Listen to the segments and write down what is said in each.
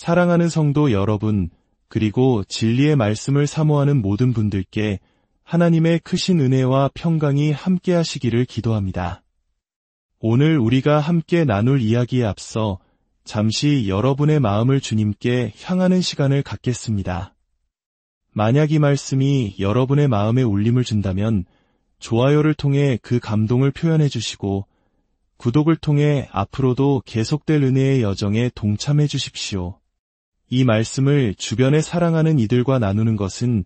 사랑하는 성도 여러분, 그리고 진리의 말씀을 사모하는 모든 분들께 하나님의 크신 은혜와 평강이 함께 하시기를 기도합니다. 오늘 우리가 함께 나눌 이야기에 앞서 잠시 여러분의 마음을 주님께 향하는 시간을 갖겠습니다. 만약 이 말씀이 여러분의 마음에 울림을 준다면 좋아요를 통해 그 감동을 표현해 주시고 구독을 통해 앞으로도 계속될 은혜의 여정에 동참해 주십시오. 이 말씀을 주변에 사랑하는 이들과 나누는 것은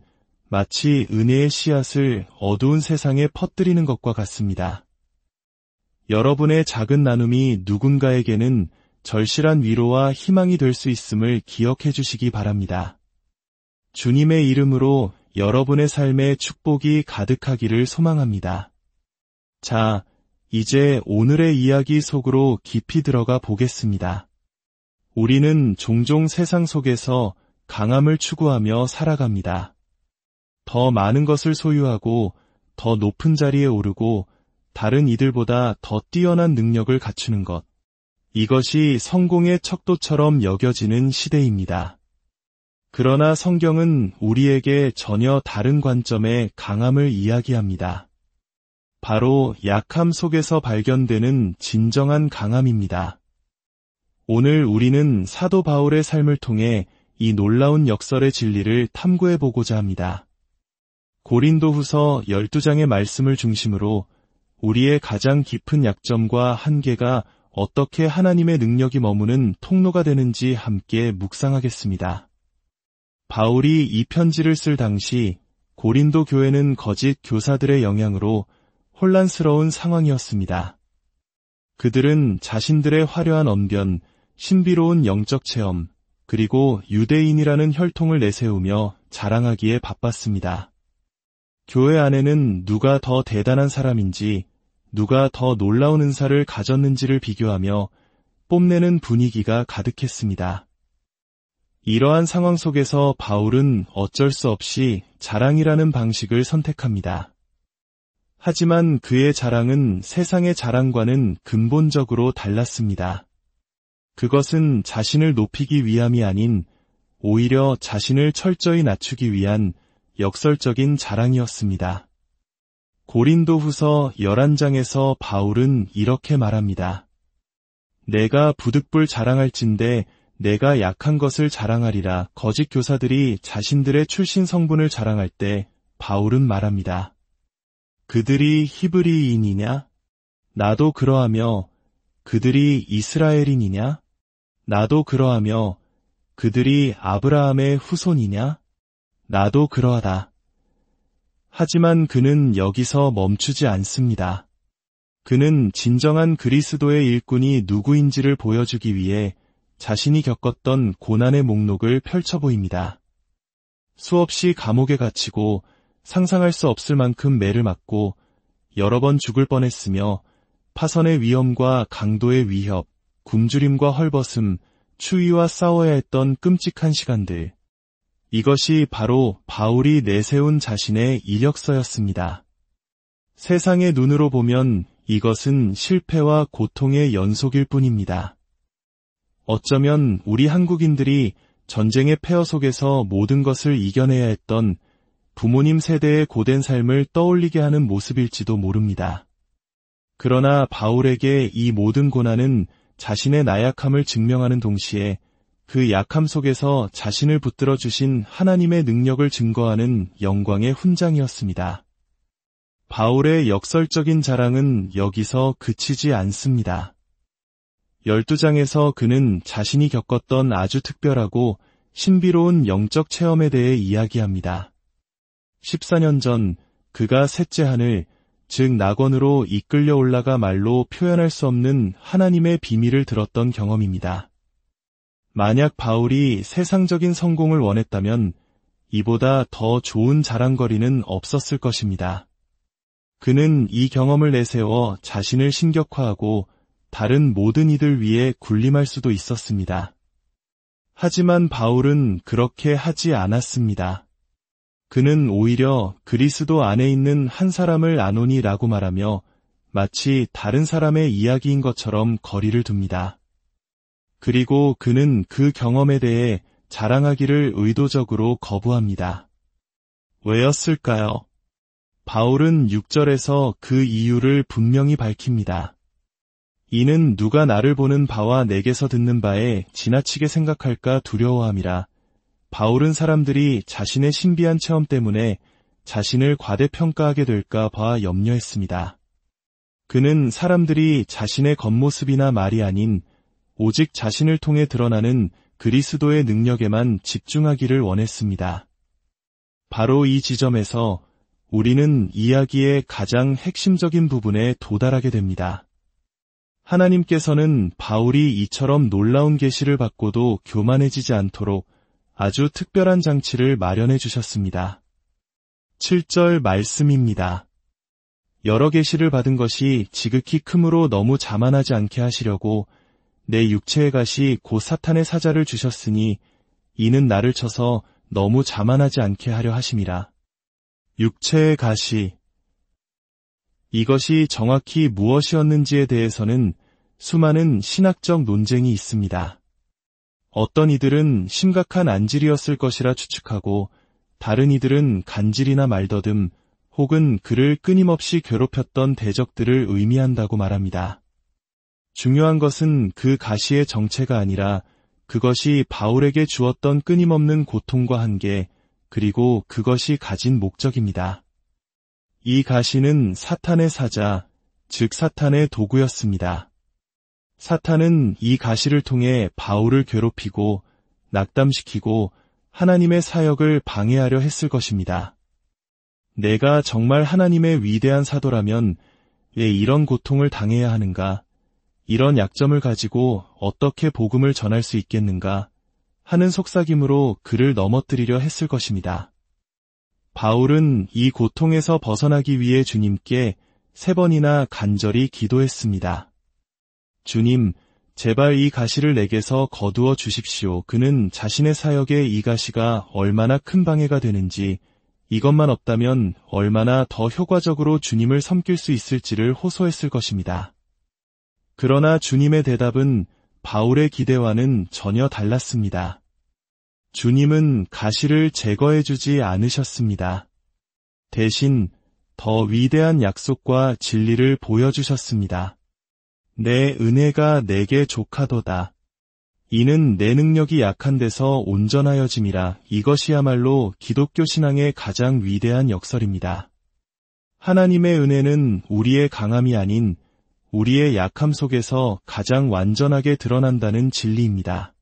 마치 은혜의 씨앗을 어두운 세상에 퍼뜨리는 것과 같습니다. 여러분의 작은 나눔이 누군가에게는 절실한 위로와 희망이 될 수 있음을 기억해 주시기 바랍니다. 주님의 이름으로 여러분의 삶에 축복이 가득하기를 소망합니다. 자, 이제 오늘의 이야기 속으로 깊이 들어가 보겠습니다. 우리는 종종 세상 속에서 강함을 추구하며 살아갑니다. 더 많은 것을 소유하고 더 높은 자리에 오르고 다른 이들보다 더 뛰어난 능력을 갖추는 것. 이것이 성공의 척도처럼 여겨지는 시대입니다. 그러나 성경은 우리에게 전혀 다른 관점의 강함을 이야기합니다. 바로 약함 속에서 발견되는 진정한 강함입니다. 오늘 우리는 사도 바울의 삶을 통해 이 놀라운 역설의 진리를 탐구해보고자 합니다. 고린도후서 12장의 말씀을 중심으로 우리의 가장 깊은 약점과 한계가 어떻게 하나님의 능력이 머무는 통로가 되는지 함께 묵상하겠습니다. 바울이 이 편지를 쓸 당시 고린도 교회는 거짓 교사들의 영향으로 혼란스러운 상황이었습니다. 그들은 자신들의 화려한 언변, 신비로운 영적 체험, 그리고 유대인이라는 혈통을 내세우며 자랑하기에 바빴습니다. 교회 안에는 누가 더 대단한 사람인지, 누가 더 놀라운 은사를 가졌는지를 비교하며 뽐내는 분위기가 가득했습니다. 이러한 상황 속에서 바울은 어쩔 수 없이 자랑이라는 방식을 선택합니다. 하지만 그의 자랑은 세상의 자랑과는 근본적으로 달랐습니다. 그것은 자신을 높이기 위함이 아닌 오히려 자신을 철저히 낮추기 위한 역설적인 자랑이었습니다. 고린도후서 11장에서 바울은 이렇게 말합니다. 내가 부득불 자랑할진대 내가 약한 것을 자랑하리라. 거짓 교사들이 자신들의 출신 성분을 자랑할 때 바울은 말합니다. 그들이 히브리인이냐? 나도 그러하며 그들이 이스라엘인이냐? 나도 그러하며 그들이 아브라함의 후손이냐? 나도 그러하다. 하지만 그는 여기서 멈추지 않습니다. 그는 진정한 그리스도의 일꾼이 누구인지를 보여주기 위해 자신이 겪었던 고난의 목록을 펼쳐 보입니다. 수없이 감옥에 갇히고 상상할 수 없을 만큼 매를 맞고 여러 번 죽을 뻔했으며 파선의 위험과 강도의 위협, 굶주림과 헐벗음, 추위와 싸워야 했던 끔찍한 시간들. 이것이 바로 바울이 내세운 자신의 이력서였습니다. 세상의 눈으로 보면 이것은 실패와 고통의 연속일 뿐입니다. 어쩌면 우리 한국인들이 전쟁의 폐허 속에서 모든 것을 이겨내야 했던 부모님 세대의 고된 삶을 떠올리게 하는 모습일지도 모릅니다. 그러나 바울에게 이 모든 고난은 자신의 나약함을 증명하는 동시에 그 약함 속에서 자신을 붙들어 주신 하나님의 능력을 증거하는 영광의 훈장이었습니다. 바울의 역설적인 자랑은 여기서 그치지 않습니다. 12장에서 그는 자신이 겪었던 아주 특별하고 신비로운 영적 체험에 대해 이야기합니다. 14년 전 그가 셋째 하늘, 즉 낙원으로 이끌려 올라가 말로 표현할 수 없는 하나님의 비밀을 들었던 경험입니다. 만약 바울이 세상적인 성공을 원했다면 이보다 더 좋은 자랑거리는 없었을 것입니다. 그는 이 경험을 내세워 자신을 신격화하고 다른 모든 이들 위에 군림할 수도 있었습니다. 하지만 바울은 그렇게 하지 않았습니다. 그는 오히려 그리스도 안에 있는 한 사람을 아노니라고 말하며 마치 다른 사람의 이야기인 것처럼 거리를 둡니다. 그리고 그는 그 경험에 대해 자랑하기를 의도적으로 거부합니다. 왜였을까요? 바울은 6절에서 그 이유를 분명히 밝힙니다. 이는 누가 나를 보는 바와 내게서 듣는 바에 지나치게 생각할까 두려워함이라. 바울은 사람들이 자신의 신비한 체험 때문에 자신을 과대평가하게 될까 봐 염려했습니다. 그는 사람들이 자신의 겉모습이나 말이 아닌 오직 자신을 통해 드러나는 그리스도의 능력에만 집중하기를 원했습니다. 바로 이 지점에서 우리는 이야기의 가장 핵심적인 부분에 도달하게 됩니다. 하나님께서는 바울이 이처럼 놀라운 계시를 받고도 교만해지지 않도록 아주 특별한 장치를 마련해 주셨습니다. 7절 말씀입니다. 여러 계시를 받은 것이 지극히 크므로 너무 자만하지 않게 하시려고 내 육체의 가시 곧 사탄의 사자를 주셨으니 이는 나를 쳐서 너무 자만하지 않게 하려 하심이라. 육체의 가시. 이것이 정확히 무엇이었는지에 대해서는 수많은 신학적 논쟁이 있습니다. 어떤 이들은 심각한 안질이었을 것이라 추측하고 다른 이들은 간질이나 말더듬 혹은 그를 끊임없이 괴롭혔던 대적들을 의미한다고 말합니다. 중요한 것은 그 가시의 정체가 아니라 그것이 바울에게 주었던 끊임없는 고통과 한계, 그리고 그것이 가진 목적입니다. 이 가시는 사탄의 사자, 즉 사탄의 도구였습니다. 사탄은 이 가시를 통해 바울을 괴롭히고 낙담시키고 하나님의 사역을 방해하려 했을 것입니다. 내가 정말 하나님의 위대한 사도라면 왜 이런 고통을 당해야 하는가? 이런 약점을 가지고 어떻게 복음을 전할 수 있겠는가? 하는 속삭임으로 그를 넘어뜨리려 했을 것입니다. 바울은 이 고통에서 벗어나기 위해 주님께 3번이나 간절히 기도했습니다. 주님, 제발 이 가시를 내게서 거두어 주십시오. 그는 자신의 사역에 이 가시가 얼마나 큰 방해가 되는지, 이것만 없다면 얼마나 더 효과적으로 주님을 섬길 수 있을지를 호소했을 것입니다. 그러나 주님의 대답은 바울의 기대와는 전혀 달랐습니다. 주님은 가시를 제거해주지 않으셨습니다. 대신 더 위대한 약속과 진리를 보여주셨습니다. 내 은혜가 내게 족하도다. 이는 내 능력이 약한 데서 온전하여짐이라. 이것이야말로 기독교 신앙의 가장 위대한 역설입니다. 하나님의 은혜는 우리의 강함이 아닌 우리의 약함 속에서 가장 완전하게 드러난다는 진리입니다.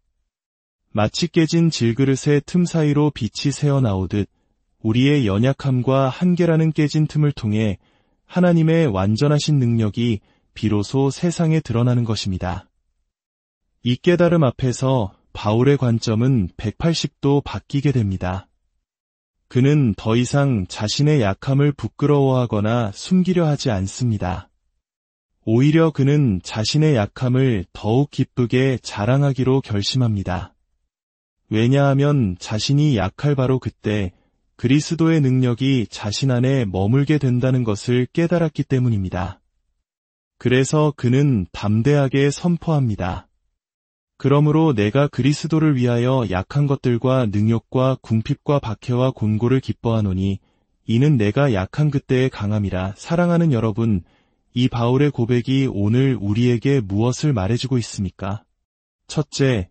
마치 깨진 질그릇의 틈 사이로 빛이 새어나오듯 우리의 연약함과 한계라는 깨진 틈을 통해 하나님의 완전하신 능력이 비로소 세상에 드러나는 것입니다. 이 깨달음 앞에서 바울의 관점은 180도 바뀌게 됩니다. 그는 더 이상 자신의 약함을 부끄러워하거나 숨기려 하지 않습니다. 오히려 그는 자신의 약함을 더욱 기쁘게 자랑하기로 결심합니다. 왜냐하면 자신이 약할 바로 그때 그리스도의 능력이 자신 안에 머물게 된다는 것을 깨달았기 때문입니다. 그래서 그는 담대하게 선포합니다. 그러므로 내가 그리스도를 위하여 약한 것들과 능욕과 궁핍과 박해와 곤고를 기뻐하노니 이는 내가 약한 그때의 강함이라. 사랑하는 여러분, 이 바울의 고백이 오늘 우리에게 무엇을 말해주고 있습니까? 첫째,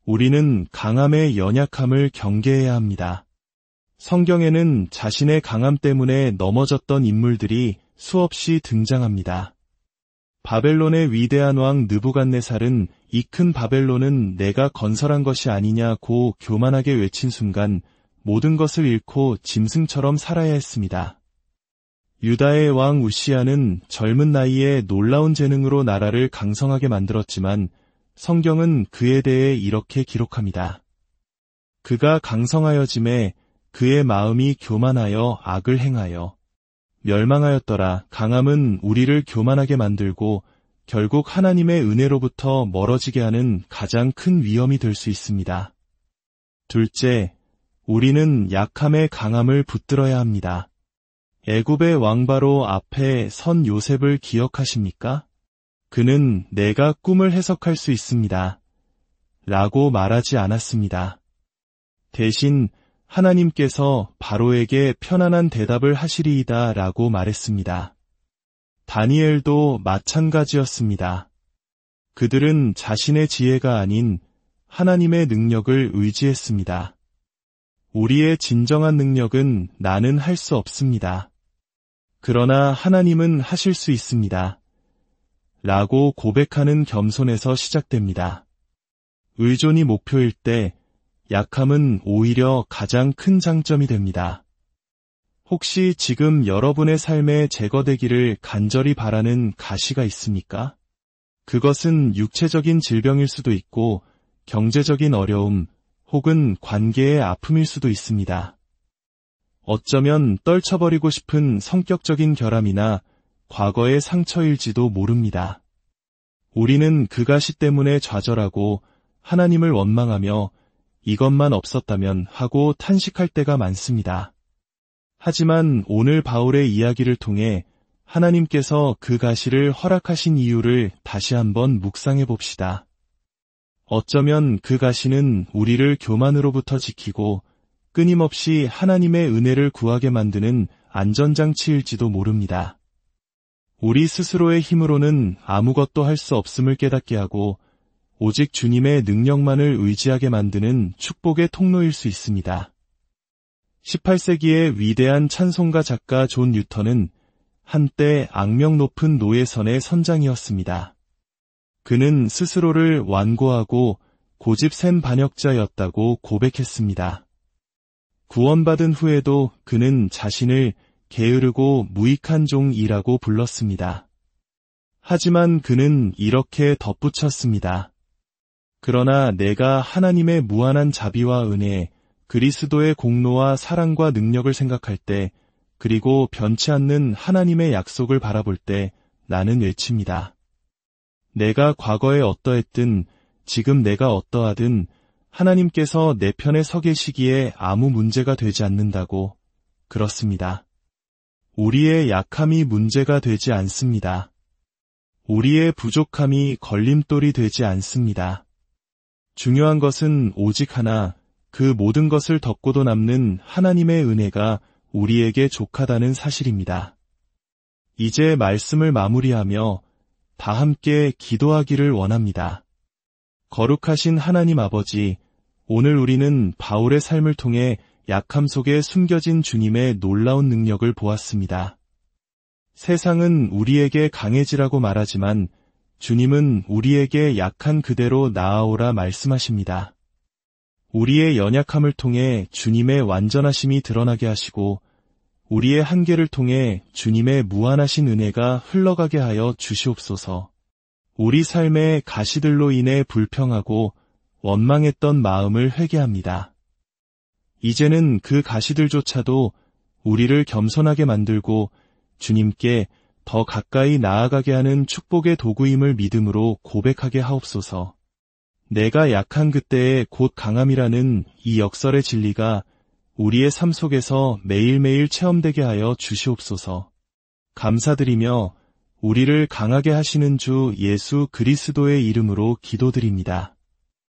우리는 강함의 연약함을 경계해야 합니다. 성경에는 자신의 강함 때문에 넘어졌던 인물들이 수없이 등장합니다. 바벨론의 위대한 왕 느부갓네살은 이 큰 바벨론은 내가 건설한 것이 아니냐고 교만하게 외친 순간 모든 것을 잃고 짐승처럼 살아야 했습니다. 유다의 왕 우시아는 젊은 나이에 놀라운 재능으로 나라를 강성하게 만들었지만 성경은 그에 대해 이렇게 기록합니다. 그가 강성하여짐에 그의 마음이 교만하여 악을 행하여 멸망하였더라. 강함은 우리를 교만하게 만들고 결국 하나님의 은혜로부터 멀어지게 하는 가장 큰 위험이 될 수 있습니다. 둘째, 우리는 약함의 강함을 붙들어야 합니다. 애굽의 왕바로 앞에 선 요셉을 기억하십니까? 그는 내가 꿈을 해석할 수 있습니다. 라고 말하지 않았습니다. 대신 하나님께서 바로에게 편안한 대답을 하시리이다 라고 말했습니다. 다니엘도 마찬가지였습니다. 그들은 자신의 지혜가 아닌 하나님의 능력을 의지했습니다. 우리의 진정한 능력은 나는 할 수 없습니다. 그러나 하나님은 하실 수 있습니다. 라고 고백하는 겸손에서 시작됩니다. 의존이 목표일 때 약함은 오히려 가장 큰 장점이 됩니다. 혹시 지금 여러분의 삶에 제거되기를 간절히 바라는 가시가 있습니까? 그것은 육체적인 질병일 수도 있고 경제적인 어려움 혹은 관계의 아픔일 수도 있습니다. 어쩌면 떨쳐버리고 싶은 성격적인 결함이나 과거의 상처일지도 모릅니다. 우리는 그 가시 때문에 좌절하고 하나님을 원망하며 이것만 없었다면 하고 탄식할 때가 많습니다. 하지만 오늘 바울의 이야기를 통해 하나님께서 그 가시를 허락하신 이유를 다시 한번 묵상해 봅시다. 어쩌면 그 가시는 우리를 교만으로부터 지키고 끊임없이 하나님의 은혜를 구하게 만드는 안전장치일지도 모릅니다. 우리 스스로의 힘으로는 아무것도 할 수 없음을 깨닫게 하고 오직 주님의 능력만을 의지하게 만드는 축복의 통로일 수 있습니다. 18세기의 위대한 찬송가 작가 존 뉴턴은 한때 악명 높은 노예선의 선장이었습니다. 그는 스스로를 완고하고 고집센 반역자였다고 고백했습니다. 구원받은 후에도 그는 자신을 게으르고 무익한 종이라고 불렀습니다. 하지만 그는 이렇게 덧붙였습니다. 그러나 내가 하나님의 무한한 자비와 은혜, 그리스도의 공로와 사랑과 능력을 생각할 때, 그리고 변치 않는 하나님의 약속을 바라볼 때 나는 외칩니다. 내가 과거에 어떠했든 지금 내가 어떠하든 하나님께서 내 편에 서 계시기에 아무 문제가 되지 않는다고. 그렇습니다. 우리의 약함이 문제가 되지 않습니다. 우리의 부족함이 걸림돌이 되지 않습니다. 중요한 것은 오직 하나, 그 모든 것을 덮고도 남는 하나님의 은혜가 우리에게 족하다는 사실입니다. 이제 말씀을 마무리하며 다 함께 기도하기를 원합니다. 거룩하신 하나님 아버지, 오늘 우리는 바울의 삶을 통해 약함 속에 숨겨진 주님의 놀라운 능력을 보았습니다. 세상은 우리에게 강해지라고 말하지만 주님은 우리에게 약한 그대로 나아오라 말씀하십니다. 우리의 연약함을 통해 주님의 완전하심이 드러나게 하시고 우리의 한계를 통해 주님의 무한하신 은혜가 흘러가게 하여 주시옵소서. 우리 삶의 가시들로 인해 불평하고 원망했던 마음을 회개합니다. 이제는 그 가시들조차도 우리를 겸손하게 만들고 주님께 더 가까이 나아가게 하는 축복의 도구임을 믿음으로 고백하게 하옵소서. 내가 약한 그때의 곧 강함이라는 이 역설의 진리가 우리의 삶 속에서 매일매일 체험되게 하여 주시옵소서. 감사드리며 우리를 강하게 하시는 주 예수 그리스도의 이름으로 기도드립니다.